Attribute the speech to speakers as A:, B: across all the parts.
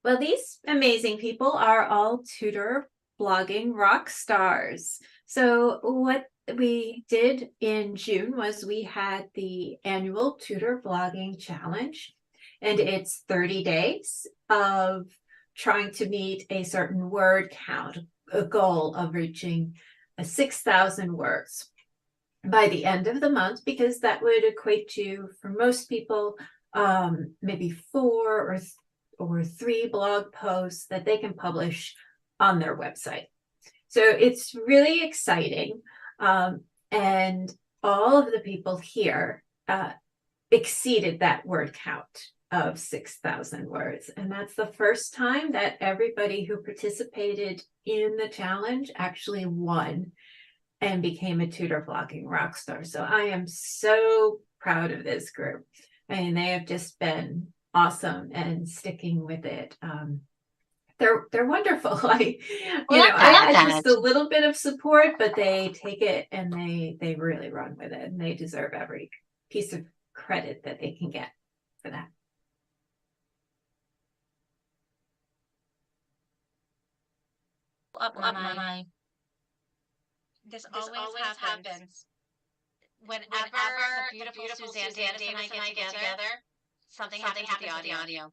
A: Well, these amazing people are all tutor blogging rock stars. So what we did in June was we had the annual tutor blogging challenge, and it's 30 days of trying to meet a certain word count, a goal of reaching 6,000 words by the end of the month, because that would equate to, for most people, maybe 4 or 3 blog posts that they can publish on their website. So it's really exciting. And all of the people here exceeded that word count of 6,000 words. And that's the first time that everybody who participated in the challenge actually won and became a tutor blogging rock star. So I am so proud of this group. I mean, they have just been awesome and sticking with it. They're wonderful. I had just a little bit of support, but they take it and they really run with it, and they deserve every piece of credit that they can get for that.
B: This always happens. Whenever the beautiful Suzanne Davis and I get together, something happens with the audio.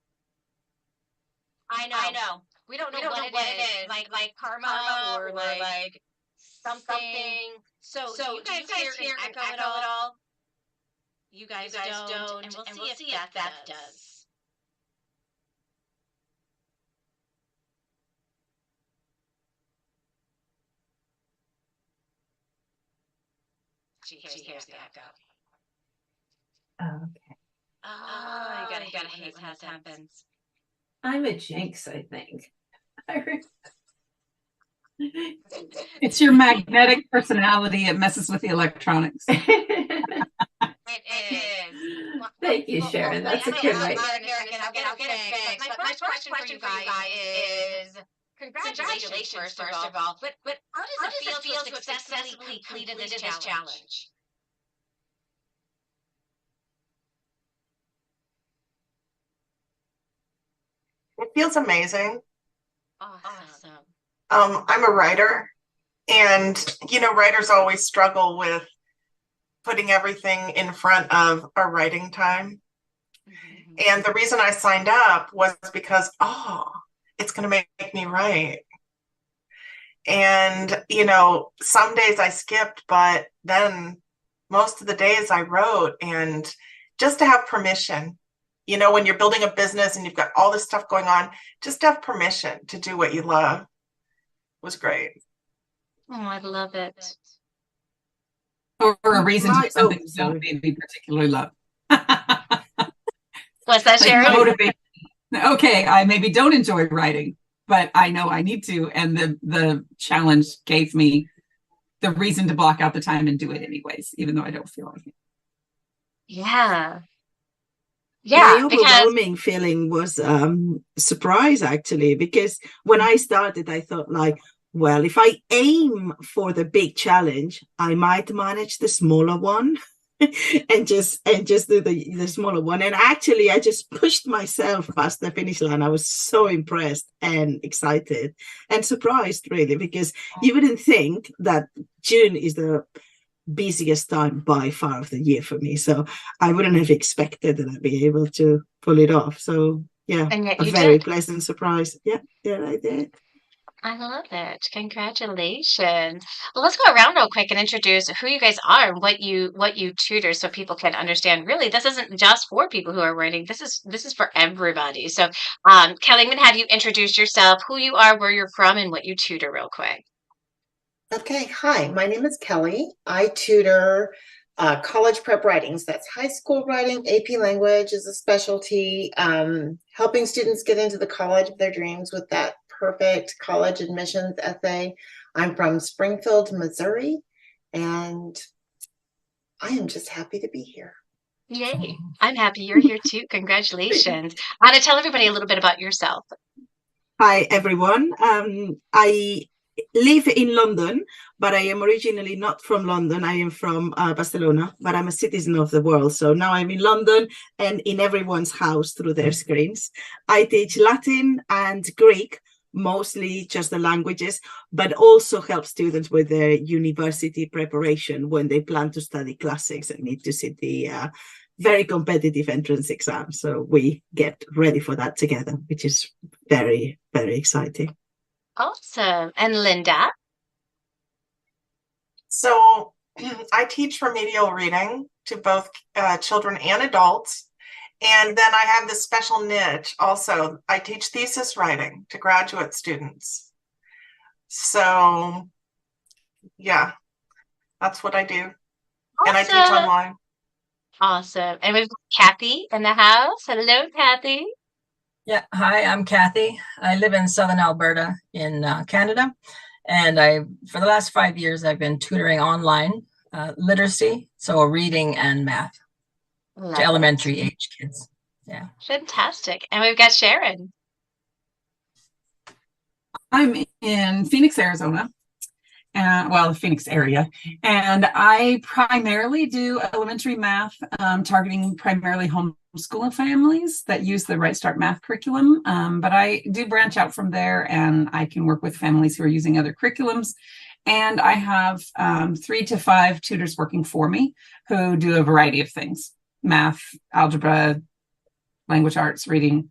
B: I know. We don't know what it is. Like karma or like something. So you guys hear an echo at all? You guys don't. And we'll see if that does. She hears the echo.
A: Okay.
B: Oh, you gotta hate when that happens.
A: I'm a jinx, I think.
C: It's your magnetic personality. It messes with the electronics.
B: It is.
A: Thank you, Sharon. That's a good way.
B: I'll get it fixed. But my first question for you guys is, congratulations, first of all. But how does it feel to have successfully completed this challenge?
D: It feels amazing.
B: Awesome.
D: I'm a writer, and writers always struggle with putting everything in front of our writing time. Mm-hmm. And the reason I signed up was because, it's going to make me write. And, some days I skipped, but then most of the days I wrote. And just to have permission, when you're building a business and you've got all this stuff going on, just to have permission to do what you love was great.
B: Oh, I love it.
C: Or a reason to do something you don't maybe particularly love.
B: What's that, Sharon?
C: Okay, I maybe don't enjoy writing, but I know I need to, and the challenge gave me the reason to block out the time and do it anyways, even though I don't feel like it.
B: Yeah.
E: My overwhelming feeling was surprise, actually, because when I started, I thought, well, if I aim for the big challenge, I might manage the smaller one and just do the smaller one. And actually, I just pushed myself past the finish line. I was so impressed and excited and surprised, really, because you wouldn't think that June is the busiest time by far of the year for me. So I wouldn't have expected that I'd be able to pull it off. So yeah, a very pleasant surprise. Yeah, I did.
B: I love it. Congratulations. Well, let's go around real quick and introduce who you guys are and what you tutor, so people can understand. Really, this isn't just for people who are writing. This is for everybody. So, Kelly, I'm going to have you introduce yourself, who you are, where you're from, and what you tutor real quick.
F: Okay. Hi, my name is Kelly. I tutor college prep writings. That's high school writing. AP language is a specialty. Helping students get into the college of their dreams with that perfect college admissions essay. I'm from Springfield, Missouri, and I am just happy to be here.
B: Yay. I'm happy you're here too. Congratulations. I want to tell everybody a little bit about yourself.
E: Hi, everyone. I live in London, but I am originally not from London. I am from Barcelona, but I'm a citizen of the world. So now I'm in London and in everyone's house through their screens. I teach Latin and Greek, mostly just the languages, but also help students with their university preparation when they plan to study classics and need to sit the very competitive entrance exam. So we get ready for that together, which is very, very exciting.
B: Awesome. And Linda?
D: So I teach remedial reading to both children and adults. And then I have this special niche also. I teach thesis writing to graduate students. So yeah, that's what I do.
B: Awesome.
D: And I teach online.
B: Awesome. And we've got Kathy in the house. Hello, Kathy.
G: Yeah, hi, I'm Kathy. I live in Southern Alberta in Canada, and for the last 5 years, I've been tutoring online literacy, so reading and math
B: Love
G: to
B: it.
G: elementary age kids. Yeah.
B: Fantastic. And we've got Sharon.
C: I'm in Phoenix, Arizona, the Phoenix area, and I primarily do elementary math, targeting primarily homeschool families that use the Right Start math curriculum. But I do branch out from there, and I can work with families who are using other curriculums. And I have 3 to 5 tutors working for me who do a variety of things: math, algebra, language arts, reading,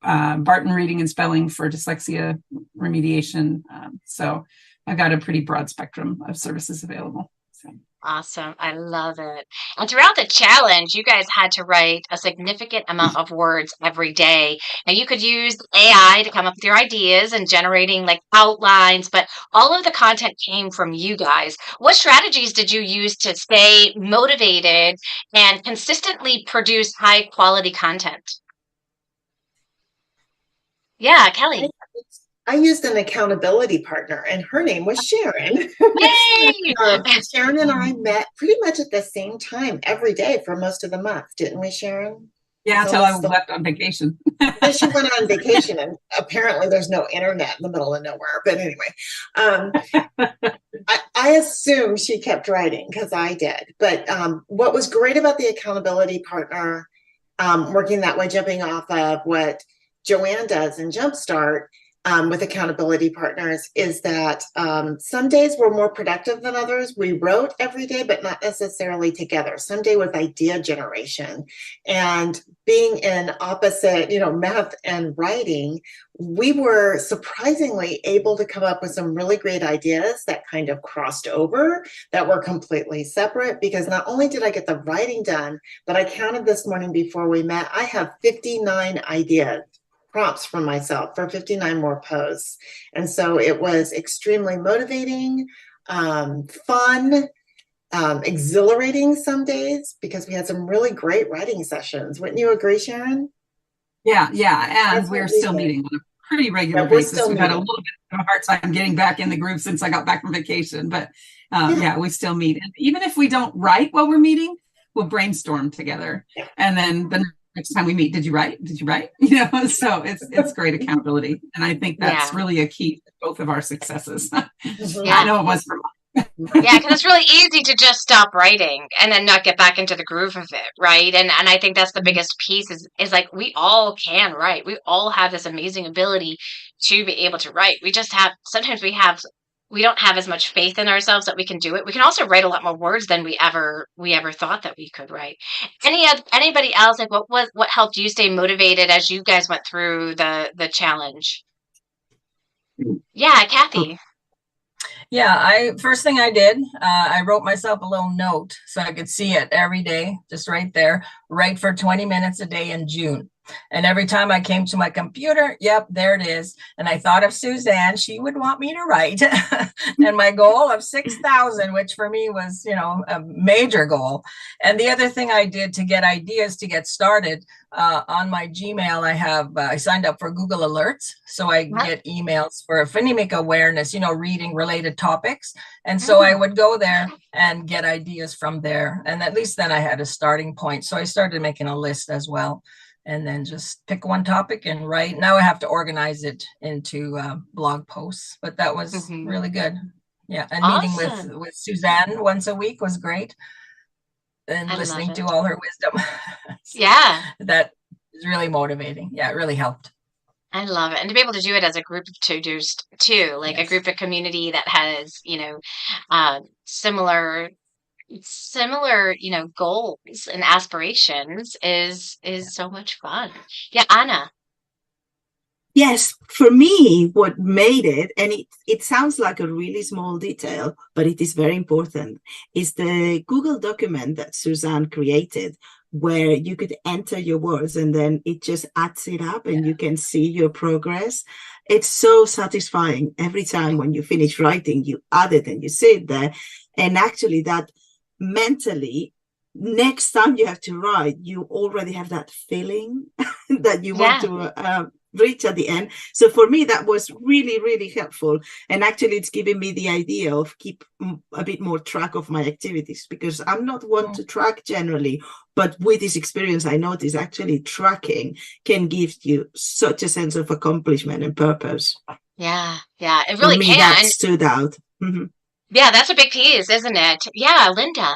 C: Barton reading and spelling for dyslexia remediation. So I've got a pretty broad spectrum of services available. So.
B: Awesome. I love it. And throughout the challenge, you guys had to write a significant amount of words every day. Now, you could use AI to come up with your ideas and generating like outlines, but all of the content came from you guys. What strategies did you use to stay motivated and consistently produce high quality content? Yeah, Kelly.
F: I used an accountability partner, and her name was Sharon.
B: Yay!
F: Sharon and I met pretty much at the same time every day for most of the month, didn't we, Sharon?
C: Yeah, until I left on vacation.
F: She went on vacation, and apparently there's no internet in the middle of nowhere. But anyway, I assume she kept writing because I did. But what was great about the accountability partner, working that way, jumping off of what Joanne does in Jumpstart, with accountability partners, is that some days were more productive than others. We wrote every day, but not necessarily together. Some day was idea generation, and being in opposite, math and writing, we were surprisingly able to come up with some really great ideas that kind of crossed over, that were completely separate, because not only did I get the writing done, but I counted this morning before we met, I have 59 ideas, prompts from myself for 59 more posts. And so it was extremely motivating, fun, exhilarating some days, because we had some really great writing sessions. Wouldn't you agree, Sharon?
C: Yeah. And we're still meeting on a pretty regular basis. We've had a little bit of a hard time getting back in the group since I got back from vacation, but we still meet. And even if we don't write while we're meeting, we'll brainstorm together. And then the next time we meet, did you write? So it's great accountability. And I think that's really a key to both of our successes. I know it was for mine.
B: Yeah, because it's really easy to just stop writing and then not get back into the groove of it, right? And I think that's the biggest piece is like, we all can write. We all have this amazing ability to be able to write. We just sometimes we don't have as much faith in ourselves that we can do it. We can also write a lot more words than we ever thought that we could write. Anybody else, like what helped you stay motivated as you guys went through the challenge? Yeah, Kathy.
G: Yeah, first thing I did, I wrote myself a little note so I could see it every day, just right there, write for 20 minutes a day in June. And every time I came to my computer, yep, there it is. And I thought of Suzanne, she would want me to write. And my goal of 6,000, which for me was, a major goal. And the other thing I did to get ideas to get started, on my Gmail, I signed up for Google Alerts. So I get emails for phonemic awareness, reading related topics. And so I would go there and get ideas from there. And at least then I had a starting point. So I started making a list as well. and then just pick one topic and write. Now I have to organize it into blog posts, but that was really good. Yeah, and meeting with Suzanne once a week was great, and listening to all her wisdom.
B: Yeah,
G: that is really motivating. Yeah, it really helped.
B: I love it. And to be able to do it as a group of tutors too, like a group of community that has, similar, goals and aspirations is so much fun. Yeah, Anna.
E: Yes, for me, what made it, and it sounds like a really small detail, but it is very important, is the Google document that Suzanne created, where you could enter your words and then it just adds it up and you can see your progress. It's so satisfying every time when you finish writing, you add it and you sit there. And actually that mentally, next time you have to write, you already have that feeling that you want to reach at the end. So for me, that was really, really helpful. And actually, it's giving me the idea of keep a bit more track of my activities, because I'm not one to track generally. But with this experience, I noticed actually tracking can give you such a sense of accomplishment and purpose.
B: Yeah, it really
E: for me,
B: can.
E: that stood out.
B: Yeah, that's a big piece, isn't it? Yeah, Linda.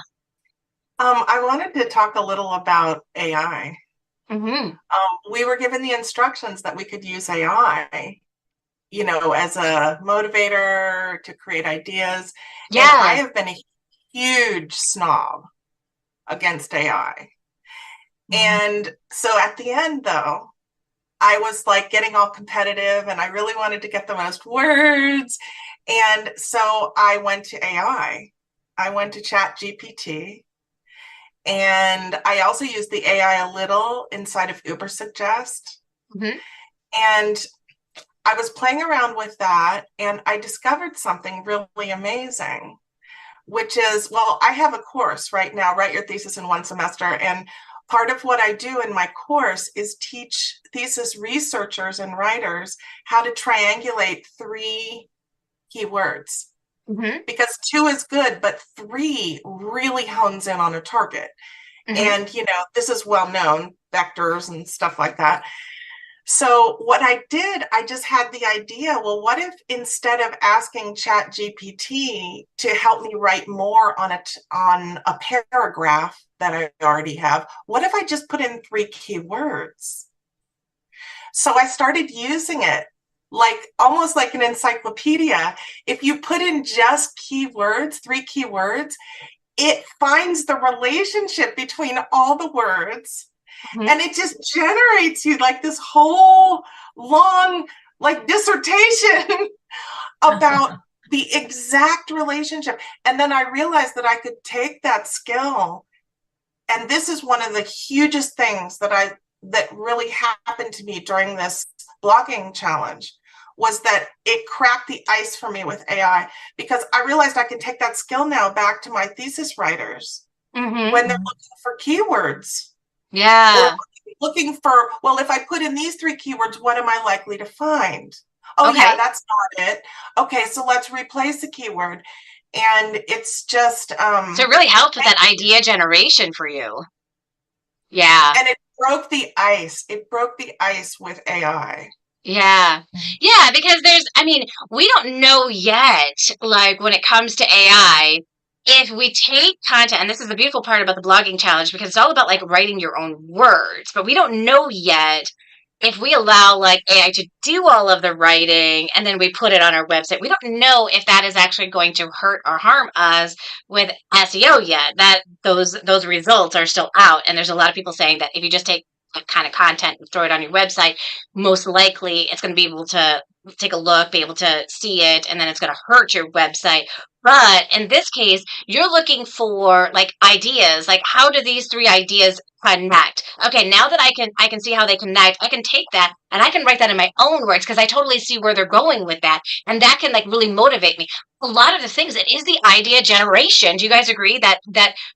D: I wanted to talk a little about AI. We were given the instructions that we could use AI, as a motivator to create ideas. Yeah. And I have been a huge snob against AI. And so at the end, though, I was like getting all competitive and I really wanted to get the most words. And so I went to AI. I went to ChatGPT. And I also use the AI a little inside of Ubersuggest. And I was playing around with that and I discovered something really amazing, which is, well, I have a course right now, Write Your Thesis in One Semester. And part of what I do in my course is teach thesis researchers and writers how to triangulate 3 keywords. Because 2 is good, but 3 really hones in on a target. And, this is well known, vectors and stuff like that. So what I did, I just had the idea, well, what if instead of asking ChatGPT to help me write more on a paragraph that I already have, what if I just put in 3 keywords? So I started using it almost like an encyclopedia. If you put in just keywords, 3 keywords, it finds the relationship between all the words. And it just generates you like this whole long dissertation about the exact relationship. And then I realized that I could take that skill. And this is one of the hugest things that really happened to me during this blogging challenge, was that it cracked the ice for me with AI, because I realized I can take that skill now back to my thesis writers when they're looking for keywords.
B: Yeah.
D: Or looking for, well, if I put in these 3 keywords, what am I likely to find? Oh, yeah, that's not it. Okay, so let's replace the keyword. And it's just...
B: so it really helped with that idea generation for you. Yeah.
D: And it broke the ice. It broke the ice with AI.
B: Yeah, because we don't know yet, when it comes to AI, if we take content, and this is the beautiful part about the blogging challenge, because it's all about writing your own words, but we don't know yet if we allow AI to do all of the writing and then we put it on our website. We don't know if that is actually going to hurt or harm us with SEO yet. That those results are still out, and there's a lot of people saying that if you just take kind of content and throw it on your website, most likely it's going to be able to take a look, be able to see it, and then it's going to hurt your website. But in this case, you're looking for ideas, how do these 3 ideas connect? Okay, now that I can see how they connect, I can take that and I can write that in my own words, because I totally see where they're going with that, and that can really motivate me. A lot of the things, it is the idea generation. Do you guys agree that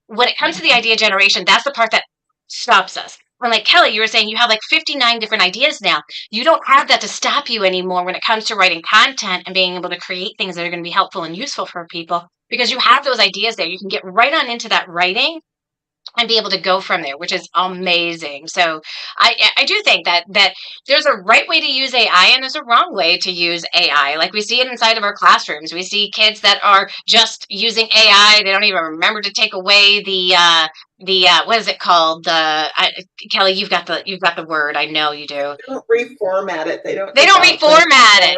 B: when it comes to the idea generation, that's the part that stops us? When Kelly, you were saying you have 59 different ideas now. You don't have that to stop you anymore when it comes to writing content and being able to create things that are going to be helpful and useful for people, because you have those ideas there. You can get right on into that writing and be able to go from there, which is amazing. So I do think that there's a right way to use AI and there's a wrong way to use AI. Like we see it inside of our classrooms. We see kids that are just using AI. They don't even remember to take away the what is it called? Kelly, you've got the word. I know you do.
F: They don't reformat it. They don't
B: reformat it.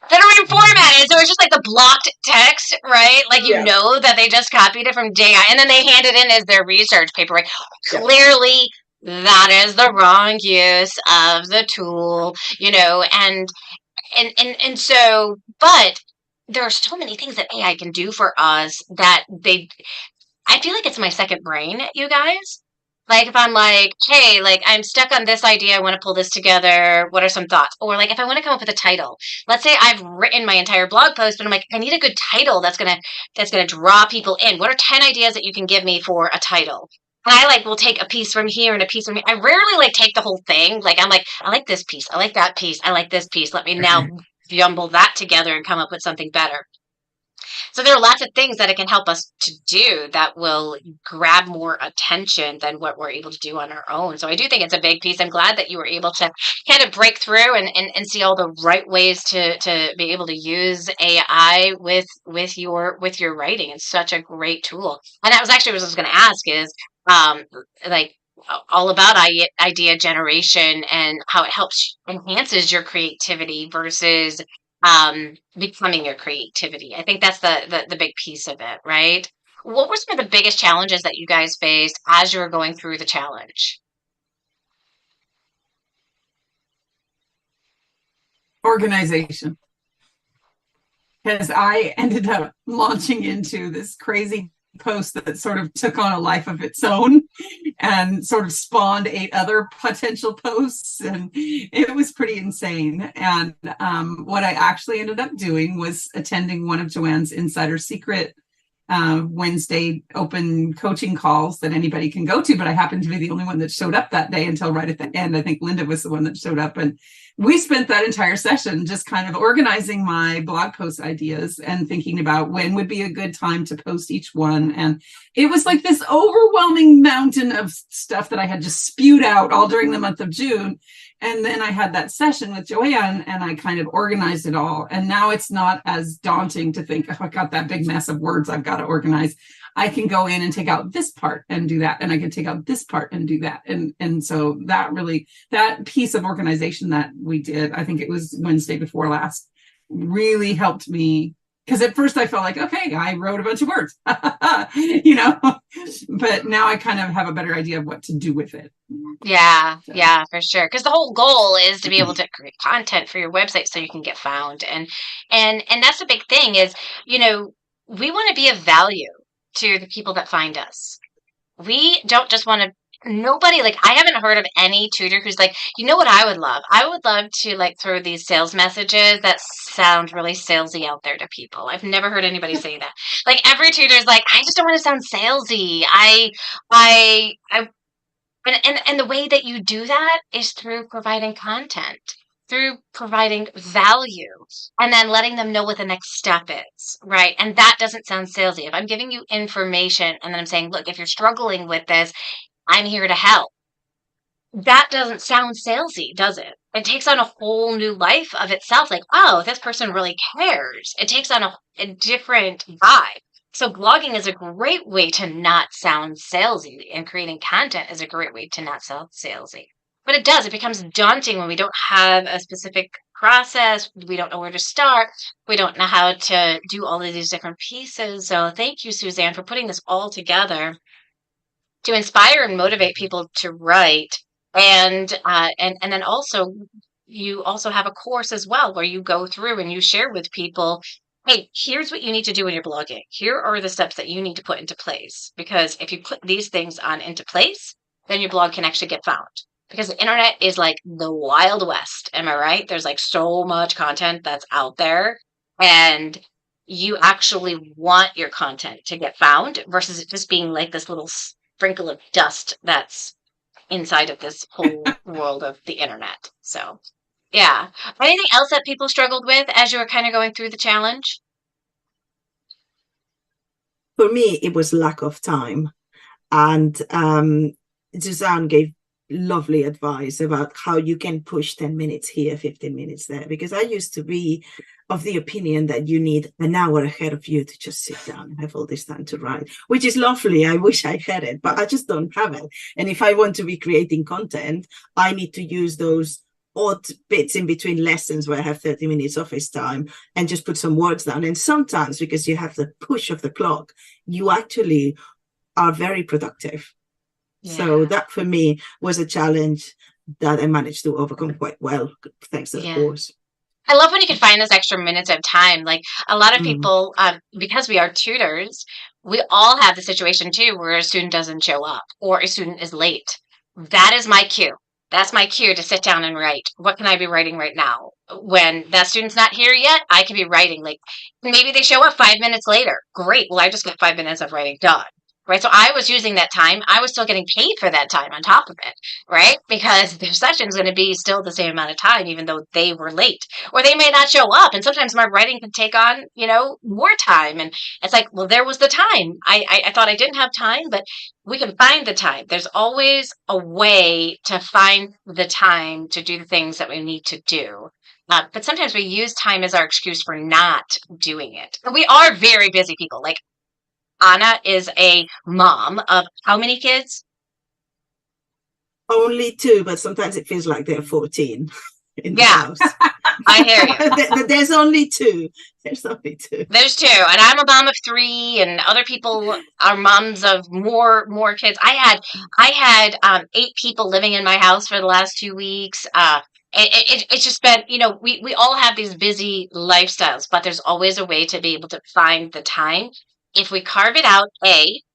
B: They don't reformat it. So it's just like the blocked text, right? Like you know that they just copied it from AI and then they hand it in as their research paper, right? Yeah. Clearly that is the wrong use of the tool, you know, and so, but there are so many things that AI can do for us that I feel like it's my second brain, you guys. Like if I'm like, hey, like I'm stuck on this idea, I want to pull this together. What are some thoughts? Or like if I want to come up with a title. Let's say I've written my entire blog post, but I'm like, I need a good title that's gonna draw people in. What are 10 ideas that you can give me for a title? And I like will take a piece from here and a piece from here. I rarely like take the whole thing. Like I'm like, I like this piece, I like that piece, I like this piece. Let me now jumble that together and come up with something better. So there are lots of things that it can help us to do that will grab more attention than what we're able to do on our own. So I do think it's a big piece. I'm glad that you were able to kind of break through and see all the right ways to be able to use AI with your writing. It's such a great tool. And that was actually what I was going to ask is like all about idea generation and how it enhances your creativity versus becoming your creativity. I think that's the big piece of it, right? What were some of the biggest challenges that you guys faced as you were going through the challenge?
C: Organization. Because I ended up launching into this crazy post that sort of took on a life of its own and sort of spawned 8 other potential posts, and it was pretty insane. And what I actually ended up doing was attending one of Joanne's Insider Secret Wednesday open coaching calls that anybody can go to, but I happened to be the only one that showed up that day until right at the end. I think Linda was the one that showed up, and we spent that entire session just kind of organizing my blog post ideas and thinking about when would be a good time to post each one. And it was like this overwhelming mountain of stuff that I had just spewed out all during the month of June. And then I had that session with Joanne and I kind of organized it all. And now it's not as daunting to think, oh, I got that big mess of words I've got to organize. I can go in and take out this part and do that. And I can take out this part and do that. And so that piece of organization that we did, I think it was Wednesday before last, really helped me. Because at first I felt like, okay, I wrote a bunch of words, you know, but now I kind of have a better idea of what to do with it.
B: Yeah, so. Yeah, for sure. Because the whole goal is to be able to create content for your website so you can get found. And that's the big thing is, you know, we want to be of value to the people that find us. We don't just want to, nobody, like, I haven't heard of any tutor who's like, you know what I would love? I would love to, like, throw these sales messages that sound really salesy out there to people. I've never heard anybody say that. Like, every tutor is like, I just don't want to sound salesy. And the way that you do that is through providing content, through providing value, and then letting them know what the next step is, right? And that doesn't sound salesy. If I'm giving you information and then I'm saying, look, if you're struggling with this, I'm here to help. That doesn't sound salesy, does it? It takes on a whole new life of itself. Like, oh, this person really cares. It takes on a different vibe. So blogging is a great way to not sound salesy, and creating content is a great way to not sound salesy. But it becomes daunting when we don't have a specific process. We don't know where to start. We don't know how to do all of these different pieces. So thank you, Suzanne, for putting this all together to inspire and motivate people to write. And then also, you also have a course as well where you go through and you share with people, hey, here's what you need to do when you're blogging. Here are the steps that you need to put into place. Because if you put these things into place, then your blog can actually get found. Because the internet is like the Wild West. Am I right? There's like so much content that's out there. And you actually want your content to get found versus it just being like this little sprinkle of dust that's inside of this whole world of the internet. So, yeah. Anything else that people struggled with as you were kind of going through the challenge?
E: For me, it was lack of time. And Suzanne gave lovely advice about how you can push 10 minutes here, 15 minutes there, because I used to be of the opinion that you need an hour ahead of you to just sit down and have all this time to write, which is lovely. I wish I had it, but I just don't have it. And if I want to be creating content, I need to use those odd bits in between lessons where I have 30 minutes office time and just put some words down. And sometimes, because you have the push of the clock, you actually are very productive. Yeah. So that for me was a challenge that I managed to overcome quite well, thanks to the course.
B: I love when you can find those extra minutes of time. Like a lot of people, because we are tutors, we all have the situation too where a student doesn't show up or a student is late. That is my cue. That's my cue to sit down and write. What can I be writing right now? When that student's not here yet, I can be writing. Like maybe they show up 5 minutes later. Great. Well, I just got 5 minutes of writing done. Right. So I was using that time. I was still getting paid for that time on top of it. Right. Because their session's going to be still the same amount of time, even though they were late or they may not show up. And sometimes my writing can take on, more time. And it's like, well, there was the time. I thought I didn't have time, but we can find the time. There's always a way to find the time to do the things that we need to do. But sometimes we use time as our excuse for not doing it. We are very busy people. Like, Anna is a mom of how many kids?
E: Only 2, but sometimes it feels like they're 14 in the house.
B: I hear
E: you. There's only 2. There's only 2.
B: There's 2, and I'm a mom of 3, and other people are moms of more kids. I had 8 people living in my house for the last 2 weeks. It's just been, we all have these busy lifestyles, but there's always a way to be able to find the time. If we carve it out,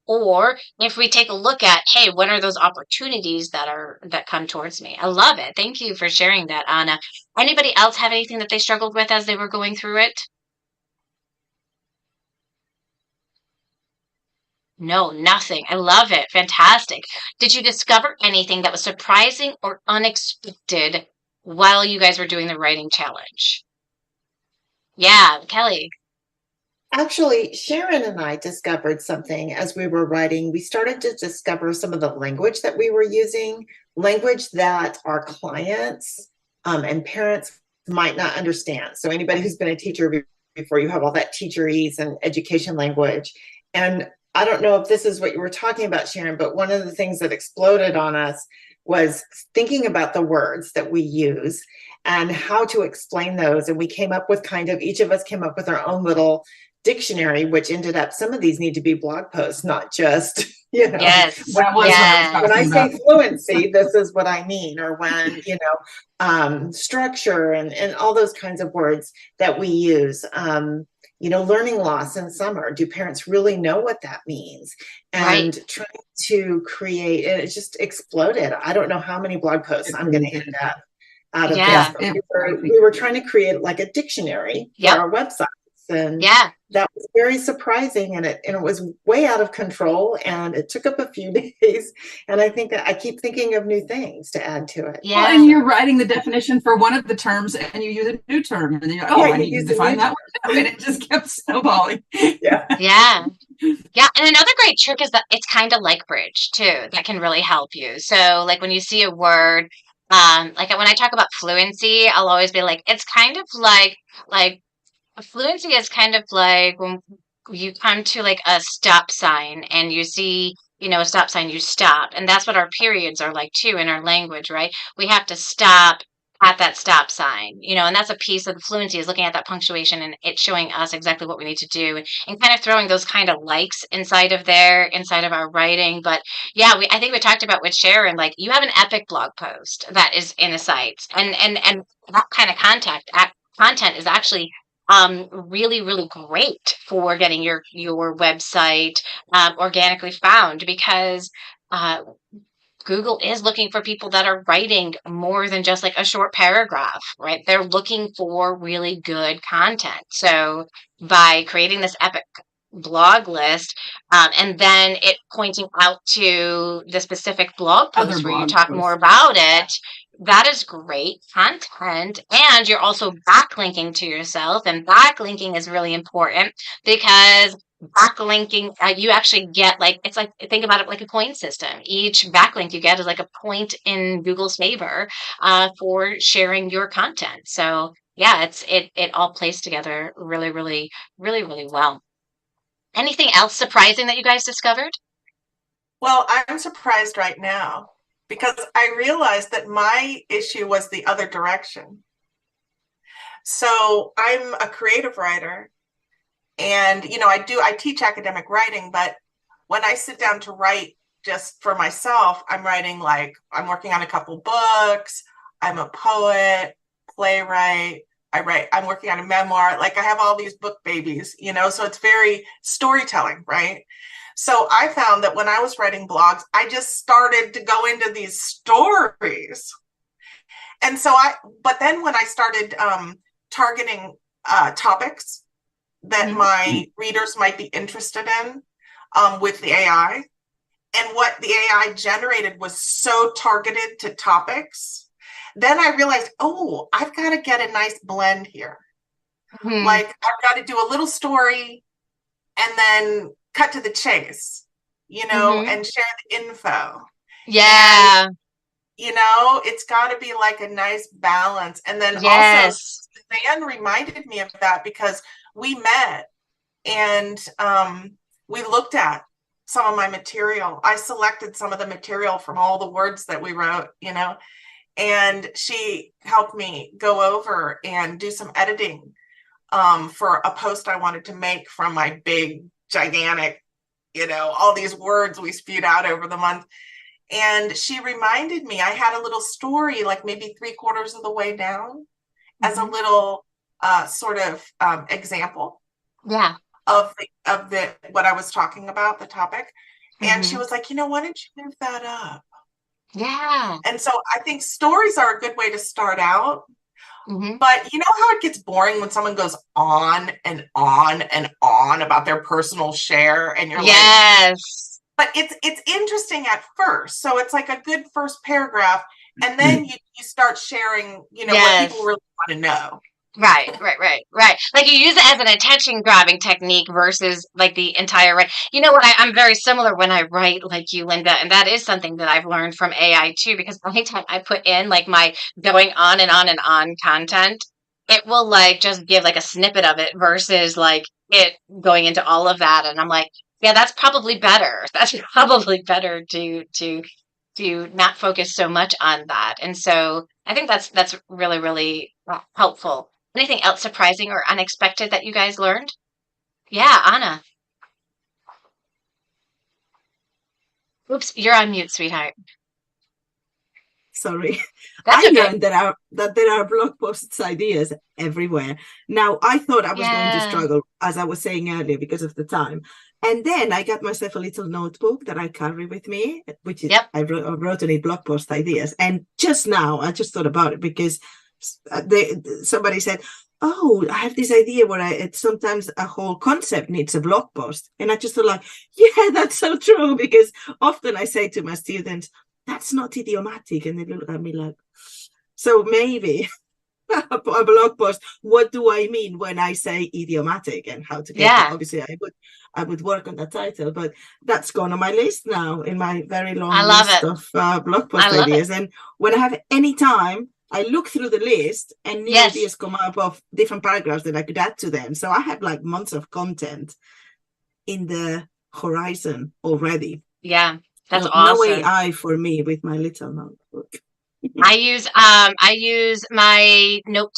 B: or if we take a look at, hey, what are those opportunities that come towards me? I love it. Thank you for sharing that, Anna. Anybody else have anything that they struggled with as they were going through it? No, nothing. I love it. Fantastic. Did you discover anything that was surprising or unexpected while you guys were doing the writing challenge? Yeah, Kelly.
F: Actually, Sharon and I discovered something as we were writing. We started to discover some of the language that we were using, language that our clients and parents might not understand. So anybody who's been a teacher before, you have all that teacherese and education language. And I don't know if this is what you were talking about, Sharon, but one of the things that exploded on us was thinking about the words that we use and how to explain those. And we came up with each of us came up with our own little dictionary, which ended up, some of these need to be blog posts, not just,
B: Yes.
F: When I say fluency, this is what I mean, or when, structure and all those kinds of words that we use. Learning loss in summer. Do parents really know what that means? And trying to create, and it just exploded. I don't know how many blog posts I'm going to end up out of this. We were trying to create like a dictionary for our website. And that was very surprising, and it was way out of control, and it took up a few days. And I think that I keep thinking of new things to add to it.
C: Yeah, well, and you're writing the definition for one of the terms, and you use a new term, and then you're like, I need to define that one. And it just kept snowballing.
B: Yeah. And another great trick is that it's kind of like Bridge too. That can really help you. So, like when you see a word, like when I talk about fluency, I'll always be like, it's kind of like. Fluency is kind of like when you come to like a stop sign and you see, a stop sign, you stop. And that's what our periods are like too in our language, right? We have to stop at that stop sign, and that's a piece of the fluency, is looking at that punctuation and it's showing us exactly what we need to do and kind of throwing those kind of likes inside of our writing. But yeah, I think we talked about with Sharon, like you have an epic blog post that is in the site, and that kind of content is actually really, really great for getting your website organically found, because Google is looking for people that are writing more than just like a short paragraph, right? They're looking for really good content. So by creating this epic blog list and then it pointing out to the specific blog post where you talk more about it, that is great content. And you're also backlinking to yourself, and backlinking is really important because backlinking, you actually get like, it's like, think about it like a coin system. Each backlink you get is like a point in Google's favor for sharing your content. So yeah, it all plays together really, really, really, really well. Anything else surprising that you guys discovered?
D: Well, I'm surprised right now because I realized that my issue was the other direction. So I'm a creative writer, and I teach academic writing, but when I sit down to write just for myself, I'm writing like I'm working on a couple books, I'm a poet, playwright, I'm working on a memoir, like I have all these book babies, so it's very storytelling, right? So I found that when I was writing blogs, I just started to go into these stories. And but then when I started targeting topics that my readers might be interested in with the AI, and what the AI generated was so targeted to topics, then I realized, oh, I've got to get a nice blend here. Like I've got to do a little story and then cut to the chase, and share the info.
B: Yeah.
D: And, it's got to be like a nice balance. And then also, Suzanne reminded me of that because we met and we looked at some of my material. I selected some of the material from all the words that we wrote, and she helped me go over and do some editing for a post I wanted to make from my big, gigantic, all these words we spewed out over the month. And she reminded me, I had a little story, like maybe 3/4 of the way down, as a little sort of example.
B: Yeah.
D: Of the what I was talking about, the topic. And she was like, why don't you move that up?
B: Yeah.
D: And so I think stories are a good way to start out. But you know how it gets boring when someone goes on and on and on about their personal share, and you're like, but it's interesting at first. So it's like a good first paragraph, and then you start sharing, what people really want to know.
B: Right. Like you use it as an attention grabbing technique versus like the entire right. You know what? I'm very similar when I write like you, Linda, and that is something that I've learned from AI too, because anytime I put in like my going on and on and on content, it will like just give like a snippet of it versus like it going into all of that. And I'm like, yeah, that's probably better. That's probably better to not focus so much on that. And so I think that's really, really helpful. Anything else surprising or unexpected that you guys learned? Yeah, Anna. Oops, you're on mute, sweetheart.
E: Sorry.
B: That's
E: I
B: okay.
E: learned that there are blog posts ideas everywhere. Now, I thought I was going to struggle, as I was saying earlier, because of the time. And then I got myself a little notebook that I carry with me, which is I wrote on it blog post ideas. And just now, I just thought about it because somebody said, oh, I have this idea where sometimes a whole concept needs a blog post. And I just thought like, yeah, that's so true. Because often I say to my students, that's not idiomatic. And they look at me like, so maybe a blog post, what do I mean when I say idiomatic and how to get it? Obviously, I would work on that title, but that's gone on my list now in my very long list of blog post ideas. And when I have any time, I look through the list and new ideas come up of different paragraphs that I could add to them. So I have like months of content in the horizon already.
B: Yeah, that's awesome.
E: No AI for me with my little notebook.
B: I use my note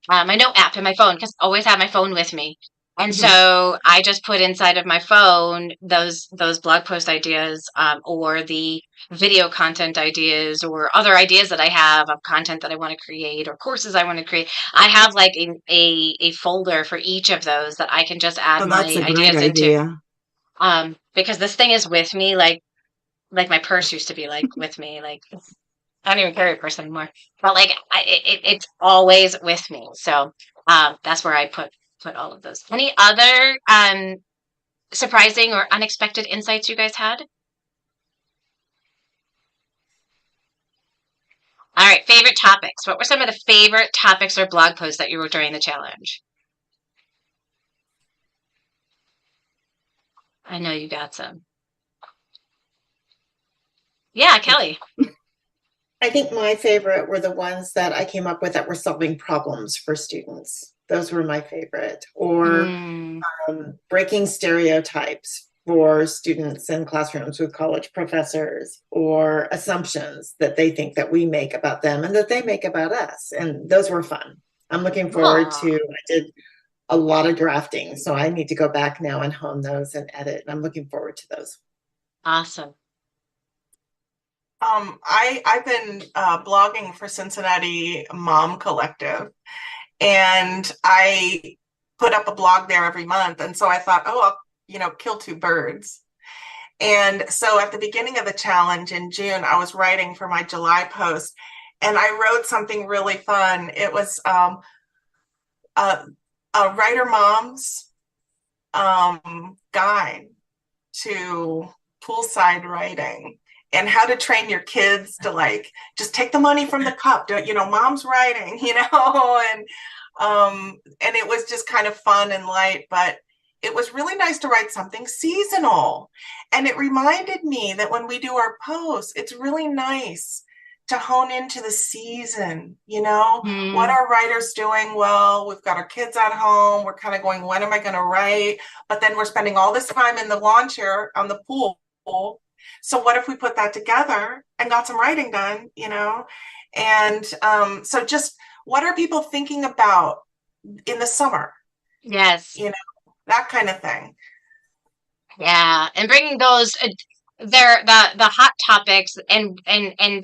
B: app in my phone because I always have my phone with me. And so I just put inside of my phone those blog post ideas or the video content ideas or other ideas that I have of content that I want to create or courses I want to create. I have like a folder for each of those that I can just add my ideas into. Because this thing is with me like my purse used to be like with me. Like I don't even carry a purse anymore. But like it's always with me. So that's where I put all of those. Any other surprising or unexpected insights you guys had? All right, favorite topics. What were some of the favorite topics or blog posts that you wrote during the challenge? I know you got some. Yeah, Kelly.
F: I think my favorite were the ones that I came up with that were solving problems for students. Those were my favorite. Or breaking stereotypes for students in classrooms with college professors, or assumptions that they think that we make about them and that they make about us. And those were fun. I'm looking forward to, I did a lot of drafting, so I need to go back now and hone those and edit. And I'm looking forward to those.
B: Awesome.
D: I've been blogging for Cincinnati Mom Collective, and I put up a blog there every month. And so I thought, oh, I'll, kill two birds. And so at the beginning of the challenge in June, I was writing for my July post, and I wrote something really fun. It was a writer mom's guide to poolside writing, and how to train your kids to just take the money from the cup. Don't, mom's writing, and it was just kind of fun and light, but it was really nice to write something seasonal. And it reminded me that when we do our posts, it's really nice to hone into the season, what are writers doing? Well, we've got our kids at home. We're kind of going, when am I going to write? But then we're spending all this time in the lawn chair on the pool. So what if we put that together and got some writing done, And so just what are people thinking about in the summer?
B: Yes.
D: That kind of thing.
B: Yeah. And bringing those, they're the hot topics, and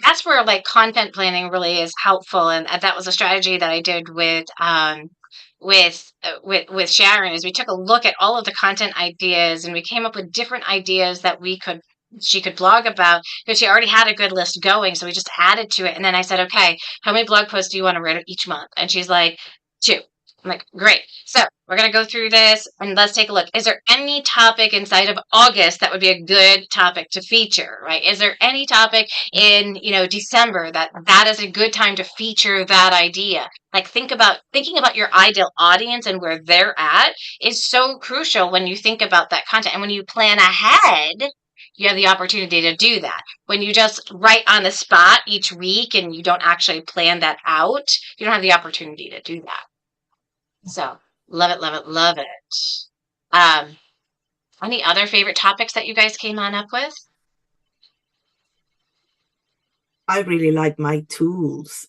B: that's where content planning really is helpful. And that was a strategy that I did with Sharon, is we took a look at all of the content ideas, and we came up with different ideas that she could blog about, because she already had a good list going. So we just added to it. And then I said, okay, how many blog posts do you want to write each month? And she's like, 2. I'm like, great. So we're going to go through this and let's take a look. Is there any topic inside of August that would be a good topic to feature, right? Is there any topic in, December that is a good time to feature that idea? Thinking about your ideal audience and where they're at is so crucial when you think about that content. And when you plan ahead, you have the opportunity to do that. When you just write on the spot each week and you don't actually plan that out, you don't have the opportunity to do that. So love it, love it, love it. Any other favorite topics that you guys came on up with?
E: I really like my tools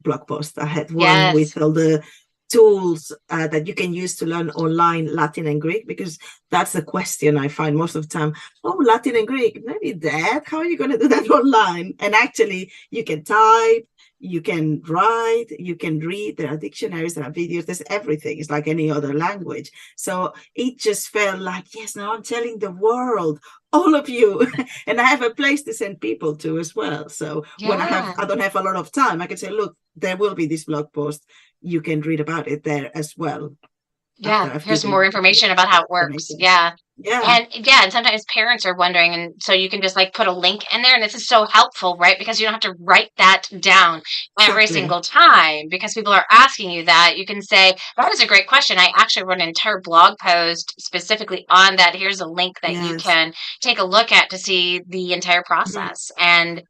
E: blog post. I had one with all the tools that you can use to learn online Latin and Greek, because that's the question I find most of the time. Oh, Latin and Greek, maybe that, how are you going to do that online? And actually you can type, you can write, you can read, there are dictionaries, there are videos, there's everything. It's like any other language. So it just felt like, yes, now I'm telling the world, all of you, and I have a place to send people to as well. So when I don't have a lot of time, I can say, look, there will be this blog post. You can read about it there as well.
B: Yeah, here's more information about how it works. Yeah. And sometimes parents are wondering, and so you can just put a link in there, and this is so helpful, right? Because you don't have to write that down every single time, because people are asking you that. You can say, that is a great question. I actually wrote an entire blog post specifically on that. Here's a link that you can take a look at to see the entire process. And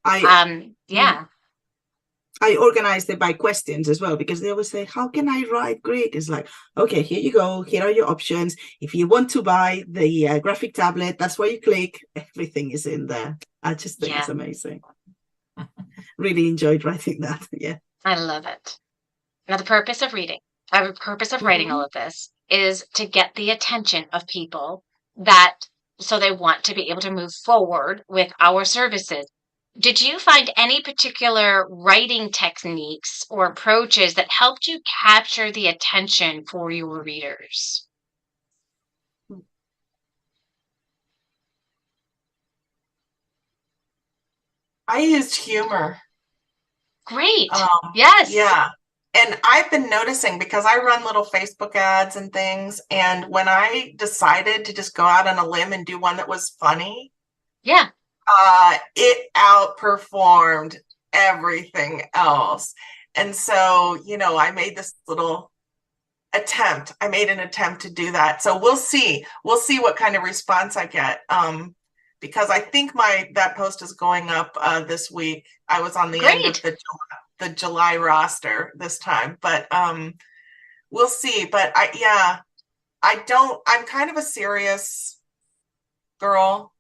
E: I organized it by questions as well, because they always say, how can I write Greek? It's like, okay, here you go. Here are your options. If you want to buy the graphic tablet, that's where you click. Everything is in there. I just think it's amazing. Really enjoyed writing that. Yeah.
B: I love it. Now, the purpose of writing all of this is to get the attention of people so they want to be able to move forward with our services. Did you find any particular writing techniques or approaches that helped you capture the attention for your readers?
D: I used humor.
B: Great. Yes.
D: Yeah. And I've been noticing, because I run little Facebook ads and things, and when I decided to just go out on a limb and do one that was funny, it outperformed everything else. And so, I made this little attempt. I made an attempt to do that. So we'll see. We'll see what kind of response I get. Because I think that post is going up this week. I was on the end of the July roster this time, but we'll see. But I'm kind of a serious girl.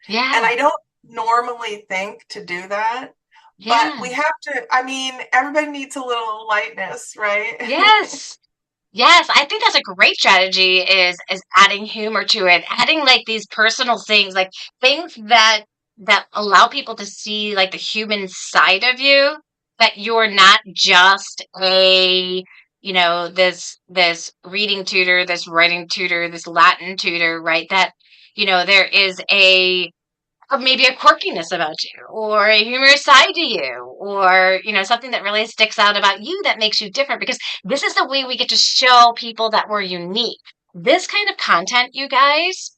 B: Yeah.
D: And I don't normally think to do that.
B: Yeah.
D: But we have to, I mean, everybody needs a little lightness, right?
B: Yes. Yes, I think that's a great strategy is adding humor to it, adding like these personal things, like things that allow people to see like the human side of you, that you're not just a, this reading tutor, this writing tutor, this Latin tutor, right? That, there is maybe a quirkiness about you or a humorous side to you or something that really sticks out about you that makes you different, because this is the way we get to show people that we're unique. This kind of content, you guys,